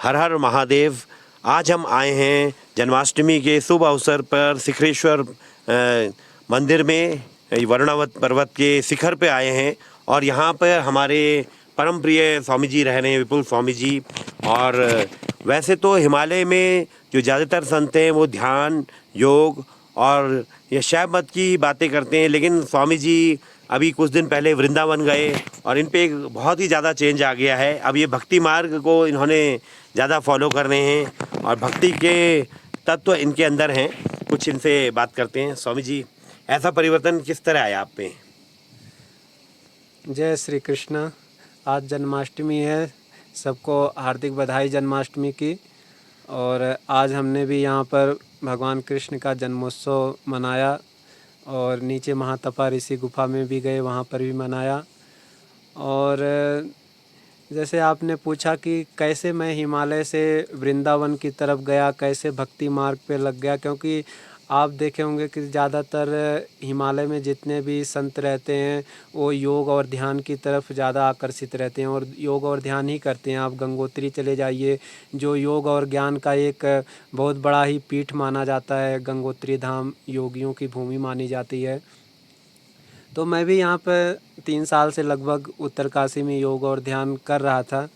हर हर महादेव। आज हम आए हैं जन्माष्टमी के शुभ अवसर पर सिखरेश्वर मंदिर में, वरुणावत पर्वत के शिखर पे आए हैं और यहाँ पर हमारे परम प्रिय स्वामी जी रह रहे हैं, विपुल स्वामी जी। और वैसे तो हिमालय में जो ज़्यादातर संत हैं वो ध्यान, योग और ये शैव मत की बातें करते हैं, लेकिन स्वामी जी अभी कुछ दिन पहले वृंदावन गए और इन पे एक बहुत ही ज़्यादा चेंज आ गया है। अब ये भक्ति मार्ग को इन्होंने ज़्यादा फॉलो कर रहे हैं और भक्ति के तत्व इनके अंदर हैं। कुछ इनसे बात करते हैं। स्वामी जी, ऐसा परिवर्तन किस तरह आया आप पे? जय श्री कृष्ण। आज जन्माष्टमी है, सबको हार्दिक बधाई जन्माष्टमी की। और आज हमने भी यहाँ पर भगवान कृष्ण का जन्मोत्सव मनाया और नीचे महातपा ऋषि गुफा में भी गए, वहाँ पर भी मनाया। और जैसे आपने पूछा कि कैसे मैं हिमालय से वृंदावन की तरफ गया, कैसे भक्ति मार्ग पे लग गया, क्योंकि आप देखे होंगे कि ज़्यादातर हिमालय में जितने भी संत रहते हैं वो योग और ध्यान की तरफ ज़्यादा आकर्षित रहते हैं और योग और ध्यान ही करते हैं। आप गंगोत्री चले जाइए, जो योग और ज्ञान का एक बहुत बड़ा ही पीठ माना जाता है। गंगोत्री धाम योगियों की भूमि मानी जाती है। तो मैं भी यहाँ पर 3 साल से लगभग उत्तरकाशी में योग और ध्यान कर रहा था।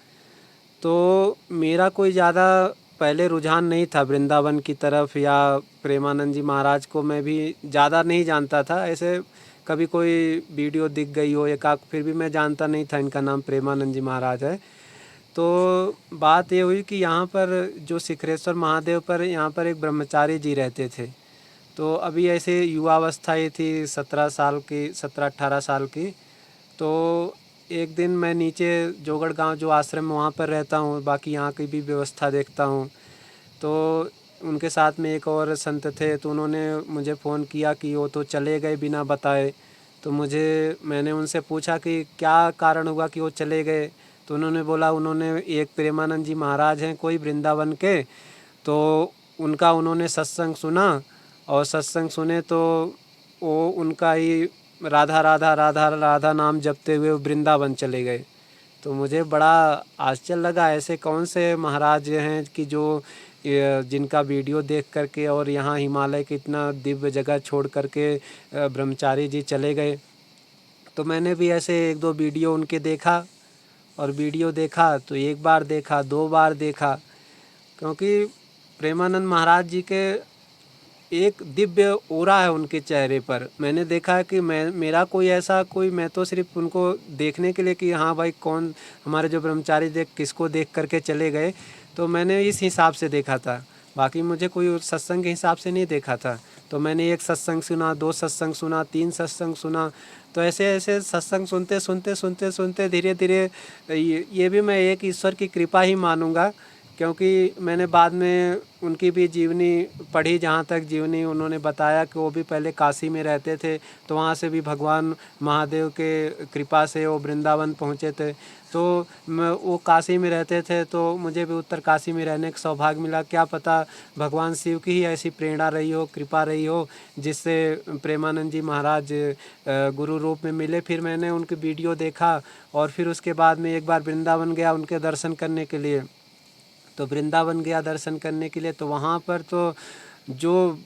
तो मेरा कोई ज़्यादा पहले रुझान नहीं था वृंदावन की तरफ, या प्रेमानंद जी महाराज को मैं भी ज़्यादा नहीं जानता था। ऐसे कभी कोई वीडियो दिख गई हो एकाक, फिर भी मैं जानता नहीं था इनका नाम प्रेमानंद जी महाराज है। तो बात ये हुई कि यहाँ पर जो सिखरेश्वर महादेव पर यहाँ पर एक ब्रह्मचारी जी रहते थे। तो अभी ऐसे युवावस्था ही थी, 17-18 साल की। तो एक दिन मैं नीचे जोगड़ गांव जो आश्रम वहाँ पर रहता हूँ, बाकी यहाँ की भी व्यवस्था देखता हूँ। तो उनके साथ में एक और संत थे, तो उन्होंने मुझे फ़ोन किया कि वो तो चले गए बिना बताए। तो मैंने उनसे पूछा कि क्या कारण हुआ कि वो चले गए। तो उन्होंने बोला उन्होंने एक प्रेमानंद जी महाराज हैं कोई वृंदावन के, तो उनका उन्होंने सत्संग सुना और सत्संग सुने तो वो उनका ही राधा राधा राधा राधा नाम जपते हुए वृंदावन चले गए। तो मुझे बड़ा आश्चर्य लगा, ऐसे कौन से महाराज हैं कि जो जिनका वीडियो देख करके और यहाँ हिमालय की इतना दिव्य जगह छोड़ करके ब्रह्मचारी जी चले गए। तो मैंने भी ऐसे 1-2 वीडियो उनके देखा, और वीडियो देखा तो एक बार देखा, 2 बार देखा, क्योंकि प्रेमानंद महाराज जी के एक दिव्य ऑरा है उनके चेहरे पर। मैंने देखा है कि मैं तो सिर्फ उनको देखने के लिए कि हाँ भाई कौन हमारे जो ब्रह्मचारी किसको देख करके चले गए, तो मैंने इस हिसाब से देखा था। बाकी मुझे कोई सत्संग के हिसाब से नहीं देखा था। तो मैंने 1 सत्संग सुना, 2 सत्संग सुना, 3 सत्संग सुना। तो ऐसे ऐसे सत्संग सुनते धीरे धीरे ये भी मैं एक ईश्वर की कृपा ही मानूँगा, क्योंकि मैंने बाद में उनकी भी जीवनी पढ़ी। जहाँ तक जीवनी उन्होंने बताया कि वो भी पहले काशी में रहते थे, तो वहाँ से भी भगवान महादेव के कृपा से वो वृंदावन पहुँचे थे। तो वो काशी में रहते थे, तो मुझे भी उत्तर काशी में रहने का सौभाग्य मिला। क्या पता भगवान शिव की ही ऐसी प्रेरणा रही हो, कृपा रही हो, जिससे प्रेमानंद जी महाराज गुरु रूप में मिले। फिर मैंने उनकी वीडियो देखा और फिर उसके बाद में एक बार वृंदावन गया उनके दर्शन करने के लिए। तो वृंदावन गया दर्शन करने के लिए, तो वहाँ पर तो जो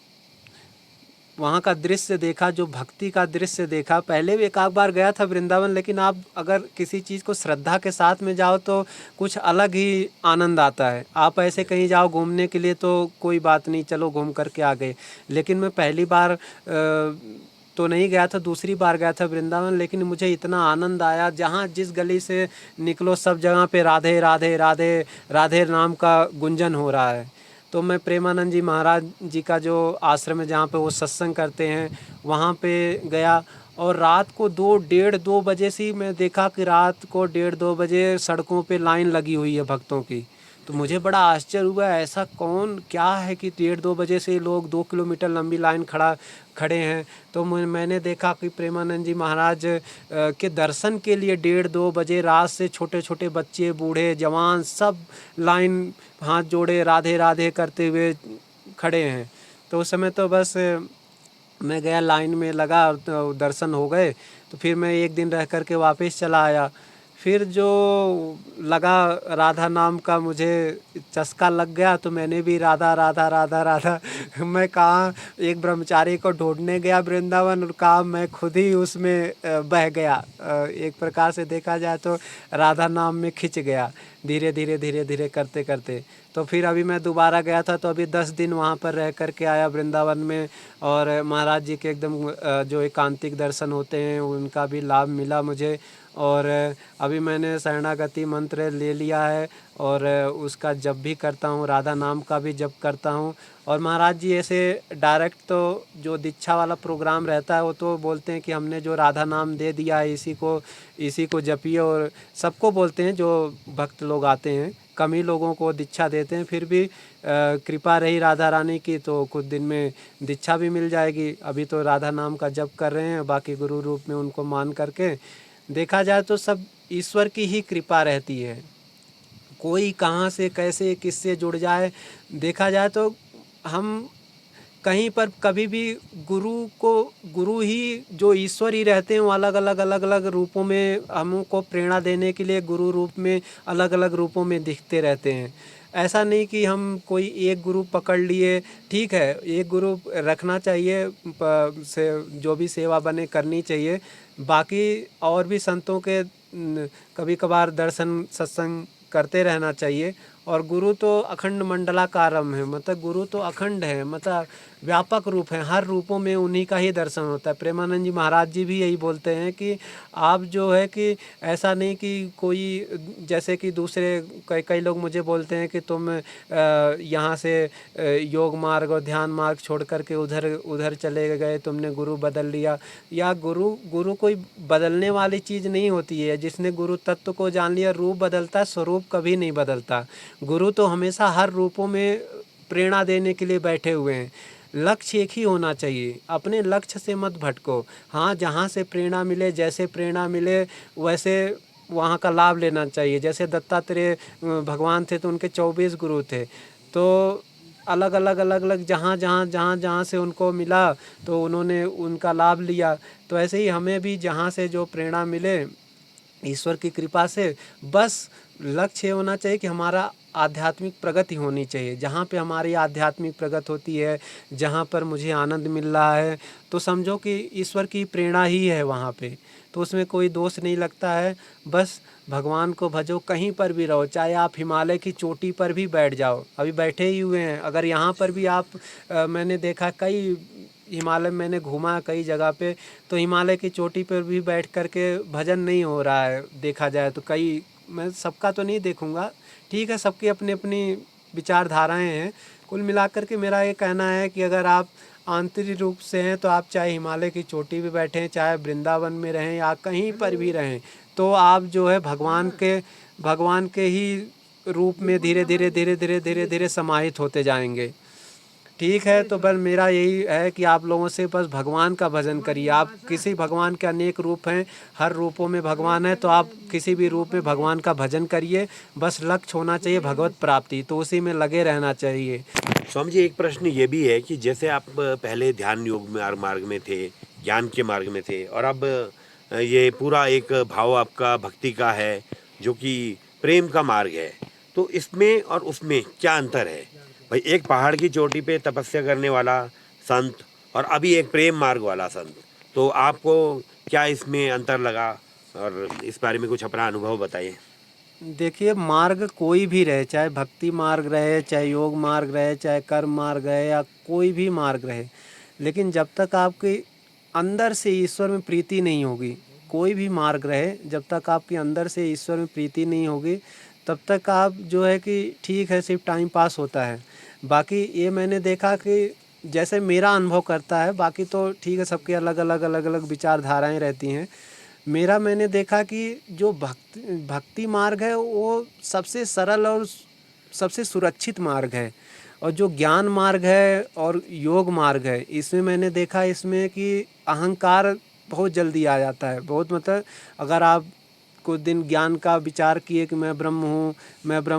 वहाँ का दृश्य देखा, जो भक्ति का दृश्य देखा। पहले भी एक आध बार गया था वृंदावन, लेकिन आप अगर किसी चीज़ को श्रद्धा के साथ में जाओ तो कुछ अलग ही आनंद आता है। आप ऐसे कहीं जाओ घूमने के लिए तो कोई बात नहीं, चलो घूम करके आ गए। लेकिन मैं पहली बार तो नहीं गया था, दूसरी बार गया था वृंदावन, लेकिन मुझे इतना आनंद आया। जहाँ जिस गली से निकलो सब जगह पे राधे राधे राधे राधे नाम का गुंजन हो रहा है। तो मैं प्रेमानंद जी महाराज जी का जो आश्रम है जहाँ पे वो सत्संग करते हैं, वहाँ पे गया। और रात को 2 बजे से ही मैं देखा कि रात को 1:30-2 बजे सड़कों पे लाइन लगी हुई है भक्तों की। तो मुझे बड़ा आश्चर्य हुआ, ऐसा कौन क्या है कि 1:30-2 बजे से लोग 2 किलोमीटर लंबी लाइन खड़े हैं। तो मैंने देखा कि प्रेमानंद जी महाराज के दर्शन के लिए 1:30-2 बजे रात से छोटे छोटे बच्चे, बूढ़े, जवान सब लाइन हाथ जोड़े राधे राधे करते हुए खड़े हैं। तो उस समय तो बस मैं गया, लाइन में लगा, तो दर्शन हो गए। तो फिर मैं एक दिन रह कर के वापस चला आया। फिर जो लगा राधा नाम का मुझे चस्का लग गया, तो मैंने भी राधा राधा राधा राधा मैं कहाँ एक ब्रह्मचारी को ढूंढने गया वृंदावन, और कहा मैं खुद ही उसमें बह गया। एक प्रकार से देखा जाए तो राधा नाम में खिंच गया, धीरे धीरे धीरे धीरे करते करते। तो फिर अभी मैं दोबारा गया था, तो अभी 10 दिन वहाँ पर रह कर के आया वृंदावन में, और महाराज जी के एकदम जो एकांतिक दर्शन होते हैं उनका भी लाभ मिला मुझे। और अभी मैंने शरणागति मंत्र ले लिया है, और उसका जप भी करता हूँ, राधा नाम का भी जप करता हूँ। और महाराज जी ऐसे डायरेक्ट तो जो दीक्षा वाला प्रोग्राम रहता है वो तो बोलते हैं कि हमने जो राधा नाम दे दिया है इसी को जपिए, और सबको बोलते हैं जो भक्त लोग आते हैं, कम ही लोगों को दीक्षा देते हैं। फिर भी कृपा रही राधा रानी की तो कुछ दिन में दीक्षा भी मिल जाएगी। अभी तो राधा नाम का जप कर रहे हैं, बाकी गुरु रूप में उनको मान करके। देखा जाए तो सब ईश्वर की ही कृपा रहती है, कोई कहाँ से कैसे किससे जुड़ जाए। देखा जाए तो हम कहीं पर कभी भी गुरु ही जो ईश्वर ही रहते हैं, वो अलग अलग रूपों में हमको प्रेरणा देने के लिए गुरु रूप में अलग अलग रूपों में दिखते रहते हैं। ऐसा नहीं कि हम कोई एक गुरु पकड़ लिए, ठीक है एक गुरु रखना चाहिए, से जो भी सेवा बने करनी चाहिए। बाकी और भी संतों के कभी कभार दर्शन सत्संग करते रहना चाहिए। और गुरु तो अखंड मंडलाकारम है, मतलब गुरु तो अखंड है, मतलब व्यापक रूप है, हर रूपों में उन्हीं का ही दर्शन होता है। प्रेमानंद जी महाराज जी भी यही बोलते हैं कि आप जो है कि ऐसा नहीं कि कोई जैसे कि दूसरे कई लोग मुझे बोलते हैं कि तुम यहाँ से योग मार्ग और ध्यान मार्ग छोड़ करके उधर चले गए, तुमने गुरु बदल लिया। या गुरु कोई बदलने वाली चीज़ नहीं होती है। जिसने गुरु तत्व को जान लिया, रूप बदलता है, स्वरूप कभी नहीं बदलता। गुरु तो हमेशा हर रूपों में प्रेरणा देने के लिए बैठे हुए हैं। लक्ष्य एक ही होना चाहिए, अपने लक्ष्य से मत भटको। हाँ, जहाँ से प्रेरणा मिले, जैसे प्रेरणा मिले वैसे वहाँ का लाभ लेना चाहिए। जैसे दत्तात्रेय भगवान थे तो उनके 24 गुरु थे, तो अलग अलग जहाँ से उनको मिला तो उन्होंने उनका लाभ लिया। तो ऐसे ही हमें भी जहाँ से जो प्रेरणा मिले ईश्वर की कृपा से, बस लक्ष्य होना चाहिए कि हमारा आध्यात्मिक प्रगति होनी चाहिए। जहाँ पे हमारी आध्यात्मिक प्रगति होती है, जहाँ पर मुझे आनंद मिल रहा है, तो समझो कि ईश्वर की प्रेरणा ही है वहाँ पे, तो उसमें कोई दोष नहीं लगता है। बस भगवान को भजो, कहीं पर भी रहो, चाहे आप हिमालय की चोटी पर भी बैठ जाओ, अभी बैठे ही हुए हैं। अगर यहाँ पर भी आप मैंने देखा कई हिमालय में मैंने घूमा कई जगह पे, तो हिमालय की चोटी पर भी बैठ कर के भजन नहीं हो रहा है। देखा जाए तो कई, मैं सबका तो नहीं देखूंगा, ठीक है, सबकी अपनी अपनी विचारधाराएं हैं। कुल मिलाकर के मेरा ये कहना है कि अगर आप आंतरिक रूप से हैं तो आप चाहे हिमालय की चोटी पे बैठें, चाहे वृंदावन में रहें या कहीं पर भी रहें, तो आप जो है भगवान के ही रूप में धीरे धीरे धीरे धीरे धीरे धीरे समाहित होते जाएंगे। ठीक है, तो बस मेरा यही है कि आप लोगों से बस भगवान का भजन करिए। आप किसी भगवान के अनेक रूप हैं, हर रूपों में भगवान है, तो आप किसी भी रूप में भगवान का भजन करिए। बस लक्ष्य होना चाहिए भगवत प्राप्ति, तो उसी में लगे रहना चाहिए। स्वामी जी, एक प्रश्न ये भी है कि जैसे आप पहले ध्यान योग मार्ग में थे, ज्ञान के मार्ग में थे, और अब ये पूरा एक भाव आपका भक्ति का है जो कि प्रेम का मार्ग है, तो इसमें और उसमें क्या अंतर है भाई? एक पहाड़ की चोटी पे तपस्या करने वाला संत और अभी एक प्रेम मार्ग वाला संत, तो आपको क्या इसमें अंतर लगा, और इस बारे में कुछ अपना अनुभव बताइए। देखिए, मार्ग कोई भी रहे, चाहे भक्ति मार्ग रहे, चाहे योग मार्ग रहे, चाहे कर्म मार्ग रहे, या कोई भी मार्ग रहे, लेकिन जब तक आपके अंदर से ईश्वर में प्रीति नहीं होगी, कोई भी मार्ग रहे, जब तक आपके अंदर से ईश्वर में प्रीति नहीं होगी, तब तक आप जो है कि ठीक है, सिर्फ टाइम पास होता है। बाकी ये मैंने देखा कि जैसे मेरा अनुभव करता है, बाकी तो ठीक है, सबके अलग अलग विचारधाराएं रहती हैं। मेरा मैंने देखा कि जो भक्ति मार्ग है वो सबसे सरल और सबसे सुरक्षित मार्ग है, और जो ज्ञान मार्ग है और योग मार्ग है, इसमें मैंने देखा इसमें कि अहंकार बहुत जल्दी आ जाता है। बहुत, मतलब अगर आप कुछ दिन ज्ञान का विचार किए कि मैं ब्रह्म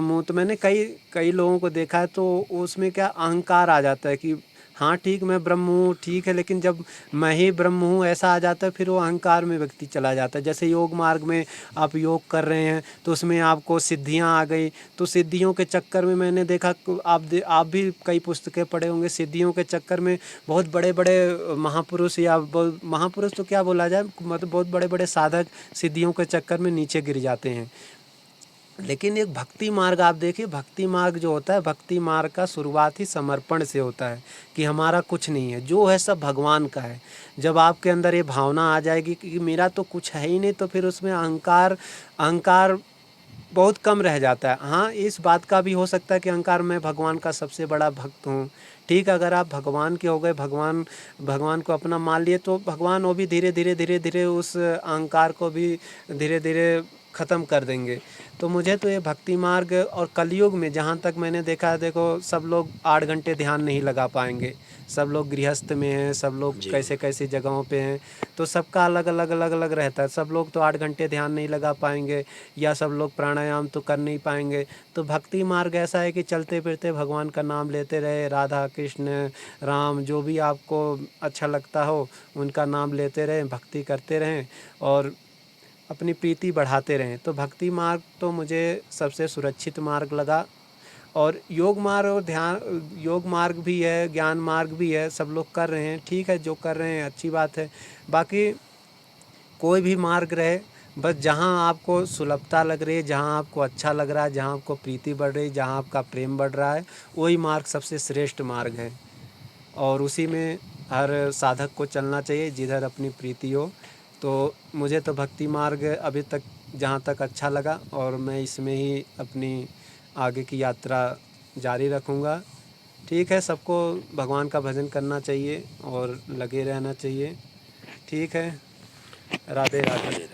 हूँ, तो मैंने कई लोगों को देखा है, तो उसमें क्या अहंकार आ जाता है कि हाँ ठीक मैं ब्रह्म हूँ, ठीक है, लेकिन जब मैं ही ब्रह्म हूँ ऐसा आ जाता है फिर वो अहंकार में व्यक्ति चला जाता है। जैसे योग मार्ग में आप योग कर रहे हैं तो उसमें आपको सिद्धियाँ आ गई, तो सिद्धियों के चक्कर में मैंने देखा आप भी कई पुस्तकें पढ़े होंगे, सिद्धियों के चक्कर में बहुत बड़े बड़े महापुरुष या महापुरुष तो क्या बोला जाए, मतलब बहुत बड़े बड़े साधक सिद्धियों के चक्कर में नीचे गिर जाते हैं। लेकिन एक भक्ति मार्ग आप देखिए, भक्ति मार्ग जो होता है, भक्ति मार्ग का शुरुआत ही समर्पण से होता है कि हमारा कुछ नहीं है, जो है सब भगवान का है। जब आपके अंदर ये भावना आ जाएगी कि मेरा तो कुछ है ही नहीं, तो फिर उसमें अहंकार अहंकार बहुत कम रह जाता है। हाँ, इस बात का भी हो सकता है कि अहंकार मैं भगवान का सबसे बड़ा भक्त हूँ। ठीक, अगर आप भगवान के हो गए, भगवान भगवान को अपना मान लिए, तो भगवान वो भी धीरे धीरे धीरे धीरे उस अहंकार को भी धीरे धीरे ख़त्म कर देंगे। तो मुझे तो ये भक्ति मार्ग और कलयुग में जहाँ तक मैंने देखा है, देखो सब लोग 8 घंटे ध्यान नहीं लगा पाएंगे, सब लोग गृहस्थ में हैं, सब लोग जी। कैसे कैसे जगहों पे हैं, तो सबका अलग अलग अलग अलग रहता है। सब लोग तो 8 घंटे ध्यान नहीं लगा पाएंगे या सब लोग प्राणायाम तो कर नहीं पाएंगे। तो भक्ति मार्ग ऐसा है कि चलते फिरते भगवान का नाम लेते रहे, राधा कृष्ण राम जो भी आपको अच्छा लगता हो उनका नाम लेते रहें, भक्ति करते रहें और अपनी प्रीति बढ़ाते रहें। तो भक्ति मार्ग तो मुझे सबसे सुरक्षित मार्ग लगा। और योग मार्ग और योग मार्ग भी है, ज्ञान मार्ग भी है, सब लोग कर रहे हैं, ठीक है, जो कर रहे हैं अच्छी बात है। बाकी कोई भी मार्ग रहे, बस जहाँ आपको सुलभता लग रही है, जहाँ आपको अच्छा लग रहा है, जहाँ आपको प्रीति बढ़ रही है, जहाँ आपका प्रेम बढ़ रहा है, वही मार्ग सबसे श्रेष्ठ मार्ग है। और उसी में हर साधक को चलना चाहिए जिधर अपनी प्रीति हो। तो मुझे तो भक्ति मार्ग अभी तक जहाँ तक अच्छा लगा और मैं इसमें ही अपनी आगे की यात्रा जारी रखूँगा। ठीक है, सबको भगवान का भजन करना चाहिए और लगे रहना चाहिए। ठीक है, राधे राधे।